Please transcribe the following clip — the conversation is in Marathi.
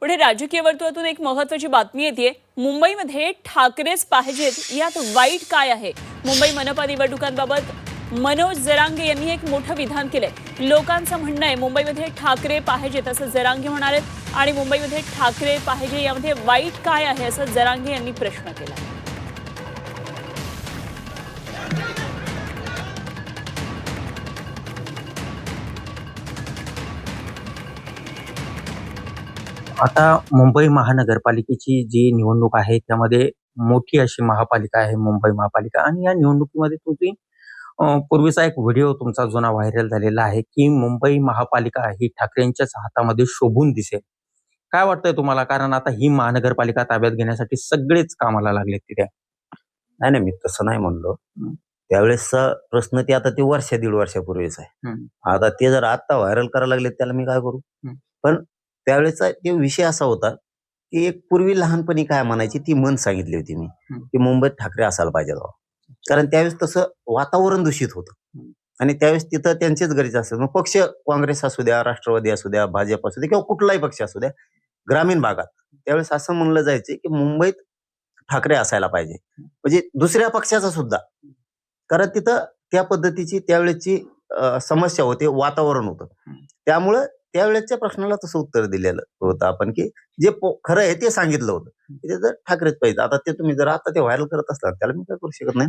पुढे राजकीय वर्तुळातून एक महत्त्वाची बातमी येते। मुंबईमध्ये ठाकरेच पाहिजेत, यात वाईट काय आहे? मुंबई मनपा निवडणुकांबाबत मनोज जरांगे यांनी एक मोठं विधान केलंय। लोकांचं म्हणणं आहे मुंबईमध्ये ठाकरे पाहिजेत असं जरांगे म्हणाले आणि मुंबईमध्ये ठाकरे पाहिजे यामध्ये वाईट काय आहे असं जरांगे यांनी प्रश्न केला। आता मुंबई महानगरपालिकेची जी निवडणूक आहे त्यामध्ये मोठी अशी महापालिका आहे मुंबई महापालिका आणि या निवडणुकीमध्ये तुम्ही पूर्वीचा एक व्हिडिओ तुमचा जुना व्हायरल झालेला आहे की मुंबई महापालिका ही ठाकरेंच्याच हातामध्ये शोभून दिसेल। काय वाटतंय तुम्हाला? कारण आता ही महानगरपालिका ताब्यात घेण्यासाठी सगळेच कामाला लागलेत तिथे। नाही नाही, मी तसं नाही म्हणलो। त्यावेळेसचा प्रश्न ते आता ते वर्ष दीड वर्षापूर्वीच आहे। आता ते जर आता व्हायरल करायला लागले त्याला मी काय करू? पण त्यावेळेचा ते विषय असा होता की एक पूर्वी लहानपणी काय म्हणायची ती म्हण सांगितली होती मी की मुंबईत ठाकरे असायला पाहिजे बाबा, कारण त्यावेळेस तसं वातावरण दूषित होतं आणि त्यावेळेस तिथं त्यांचेच गरज असतात। मग पक्ष काँग्रेस असू द्या, राष्ट्रवादी असू द्या, भाजप असू द्या किंवा कुठलाही पक्ष असू द्या, ग्रामीण भागात त्यावेळेस असं म्हणलं जायचे की मुंबईत ठाकरे असायला पाहिजे, म्हणजे दुसऱ्या पक्षाचा सुद्धा, कारण तिथं त्या पद्धतीची त्यावेळेची समस्या होते, वातावरण होतं। त्यामुळं त्यावेळेच्या प्रश्नाला तसं उत्तर दिलेलं होतं आपण की जे खरं आहे ते सांगितलं होतं की ते जर ठाकरेच पाहिजे। आता ते तुम्ही जर आता ते व्हायरल करत असला त्याला मी काय करू शकत नाही।